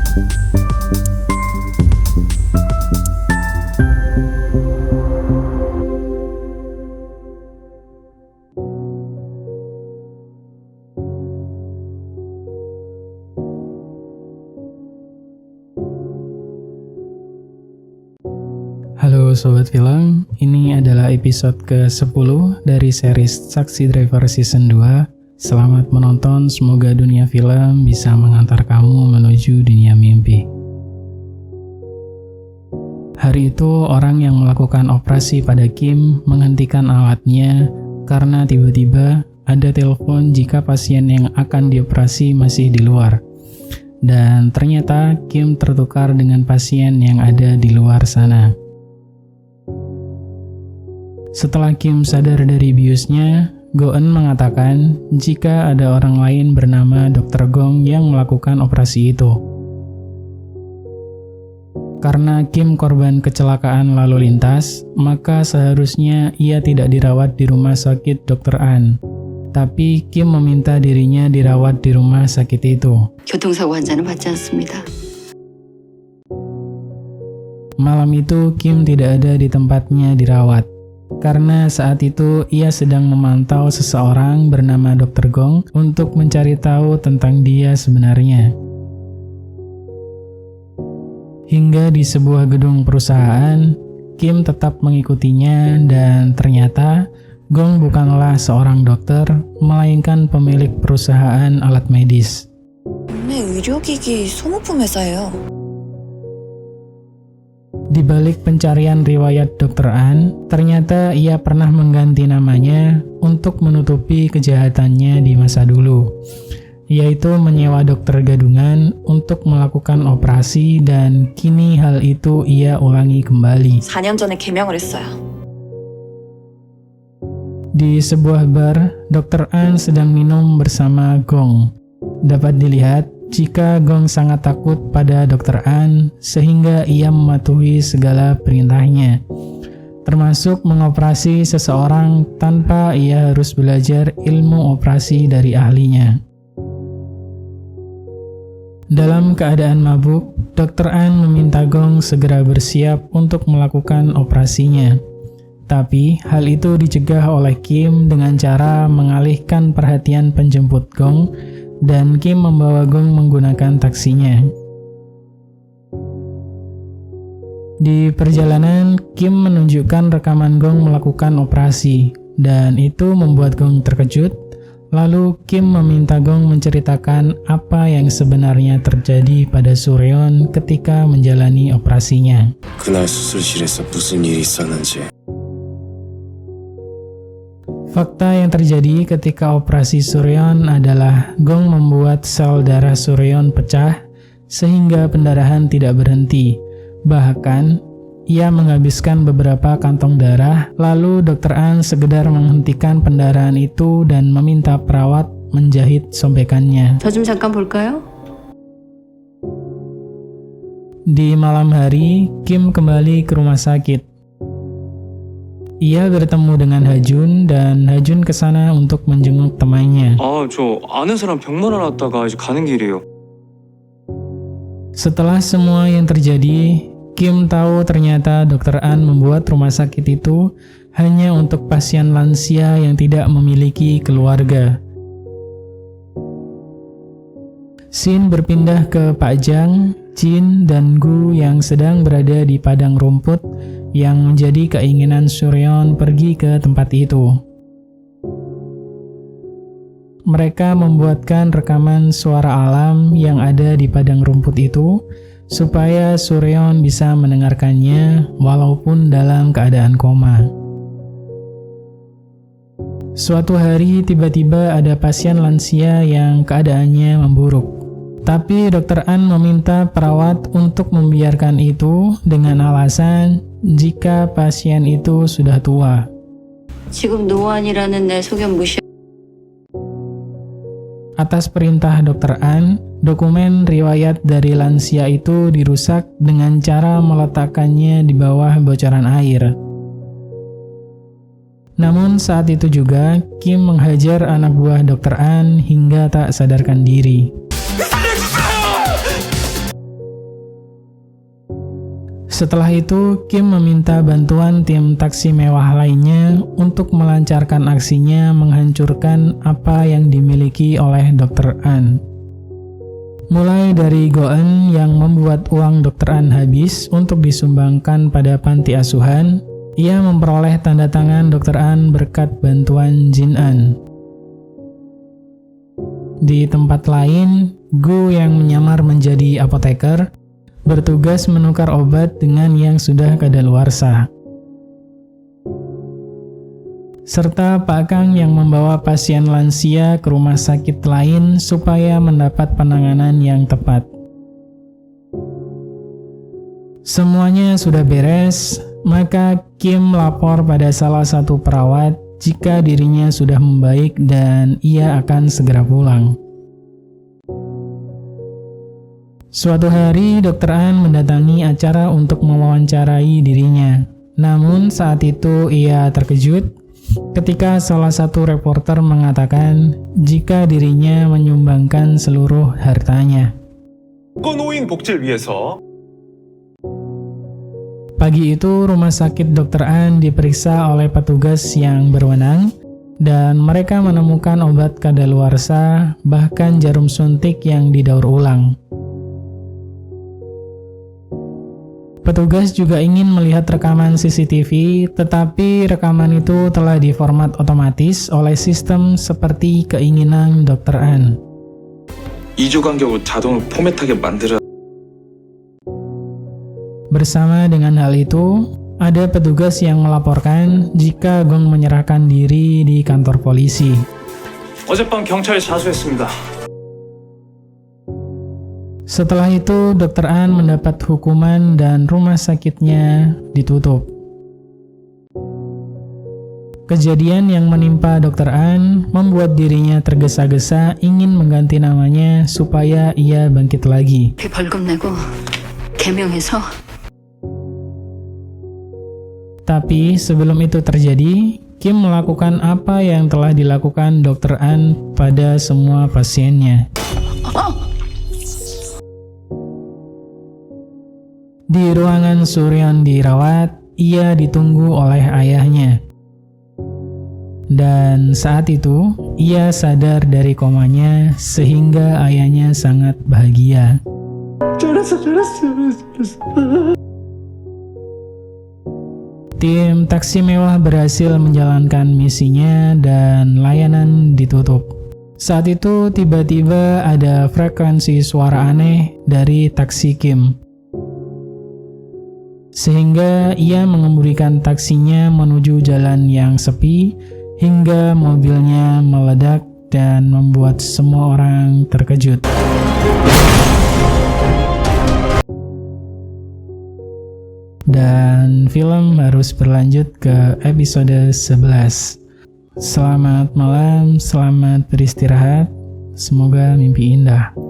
Halo Sobat Film, ini adalah episode ke-10 dari series Taxi Driver Season 2. Selamat menonton, semoga dunia film bisa mengantar kamu menuju dunia mimpi. Hari itu, orang yang melakukan operasi pada Kim menghentikan alatnya karena tiba-tiba ada telepon jika pasien yang akan dioperasi masih di luar. Dan ternyata Kim tertukar dengan pasien yang ada di luar sana. Setelah Kim sadar dari biusnya, Go-eun mengatakan jika ada orang lain bernama Dr. Gong yang melakukan operasi itu. Karena Kim korban kecelakaan lalu lintas, maka seharusnya ia tidak dirawat di rumah sakit Dr. An. Tapi Kim meminta dirinya dirawat di rumah sakit itu. 교통사고 환자는 받지 않습니다. Malam itu Kim tidak ada di tempatnya dirawat. Karena saat itu ia sedang memantau seseorang bernama Dr. Gong untuk mencari tahu tentang dia sebenarnya. Hingga di sebuah gedung perusahaan, Kim tetap mengikutinya dan ternyata Gong bukanlah seorang dokter, melainkan pemilik perusahaan alat medis. 국내 의료기기 소모품 회사예요. Di balik pencarian riwayat Dr. An, ternyata ia pernah mengganti namanya untuk menutupi kejahatannya di masa dulu, yaitu menyewa dokter gadungan untuk melakukan operasi dan kini hal itu ia ulangi kembali. 4년 전에 개명을 했어요. Di sebuah bar, Dr. An sedang minum bersama Gong. Dapat dilihat jika Gong sangat takut pada Dr. An sehingga ia mematuhi segala perintahnya, termasuk mengoperasi seseorang tanpa ia harus belajar ilmu operasi dari ahlinya. Dalam keadaan mabuk, Dr. An meminta Gong segera bersiap untuk melakukan operasinya. Tapi hal itu dicegah oleh Kim dengan cara mengalihkan perhatian penjemput Gong dan Kim membawa Gong menggunakan taksinya. Di perjalanan, Kim menunjukkan rekaman Gong melakukan operasi, dan itu membuat Gong terkejut. Lalu Kim meminta Gong menceritakan apa yang sebenarnya terjadi pada Suryeon ketika menjalani operasinya. 그날 수술실에서 무슨 일이 있었는지. Fakta yang terjadi ketika operasi Suryeon adalah Gong membuat sel darah Suryeon pecah sehingga pendarahan tidak berhenti. Bahkan, ia menghabiskan beberapa kantong darah, lalu Dr. An sekedar menghentikan pendarahan itu dan meminta perawat menjahit sobekannya. 저 좀 잠깐 볼까요? Di malam hari, Kim kembali ke rumah sakit. Ia bertemu dengan Hajun dan Hajun ke sana untuk menjenguk temannya. 저 아는 사람 병 말아놨다가 이제 가는 길이에요. Setelah semua yang terjadi, Kim tahu ternyata Dr. An membuat rumah sakit itu hanya untuk pasien lansia yang tidak memiliki keluarga. Scene berpindah ke Pak Jang, Jin, dan Gu yang sedang berada di padang rumput yang menjadi keinginan Suryeon pergi ke tempat itu. Mereka membuatkan rekaman suara alam yang ada di padang rumput itu supaya Suryeon bisa mendengarkannya walaupun dalam keadaan koma. Suatu hari tiba-tiba ada pasien lansia yang keadaannya memburuk. Tapi Dr. An meminta perawat untuk membiarkan itu dengan alasan jika pasien itu sudah tua. 지금 노안이라는 내 소견 무시. Atas perintah Dr. An, dokumen riwayat dari lansia itu dirusak dengan cara meletakkannya di bawah bocoran air. Namun saat itu juga, Kim menghajar anak buah Dr. An hingga tak sadarkan diri. Setelah itu, Kim meminta bantuan tim taksi mewah lainnya untuk melancarkan aksinya menghancurkan apa yang dimiliki oleh Dr. An. Mulai dari Go-eun yang membuat uang Dr. An habis untuk disumbangkan pada panti asuhan, ia memperoleh tanda tangan Dr. An berkat bantuan Jin An. Di tempat lain, Gu yang menyamar menjadi apoteker bertugas menukar obat dengan yang sudah kadaluarsa. Serta Pak Kang yang membawa pasien lansia ke rumah sakit lain supaya mendapat penanganan yang tepat. Semuanya sudah beres, maka Kim lapor pada salah satu perawat jika dirinya sudah membaik dan ia akan segera pulang. Suatu hari, Dr. An mendatangi acara untuk mewawancarai dirinya. Namun saat itu ia terkejut ketika salah satu reporter mengatakan jika dirinya menyumbangkan seluruh hartanya. 노인 복지를 위해서 Pagi itu, rumah sakit Dr. An diperiksa oleh petugas yang berwenang dan mereka menemukan obat kadaluarsa, bahkan jarum suntik yang didaur ulang. Petugas juga ingin melihat rekaman CCTV, tetapi rekaman itu telah diformat otomatis oleh sistem seperti keinginan Dr. An. 2조 간격으로 자동으로 포맷하게 만들어. Bersama dengan hal itu, ada petugas yang melaporkan jika Gong menyerahkan diri di kantor polisi. 어젯밤 경찰에 자수했습니다. Setelah itu, Dr. An mendapat hukuman dan rumah sakitnya ditutup. Kejadian yang menimpa Dr. An membuat dirinya tergesa-gesa ingin mengganti namanya supaya ia bangkit lagi. 벌금 내고 개명해서 Tapi sebelum itu terjadi, Kim melakukan apa yang telah dilakukan Dr. An pada semua pasiennya. Di ruangan Suryeon dirawat, ia ditunggu oleh ayahnya. Dan saat itu, ia sadar dari komanya sehingga ayahnya sangat bahagia. Tim taksi mewah berhasil menjalankan misinya dan layanan ditutup. Saat itu tiba-tiba ada frekuensi suara aneh dari taksi Kim. Sehingga ia mengemudikan taksinya menuju jalan yang sepi hingga mobilnya meledak dan membuat semua orang terkejut. Dan film harus berlanjut ke episode 11. Selamat malam, selamat beristirahat. Semoga mimpi indah.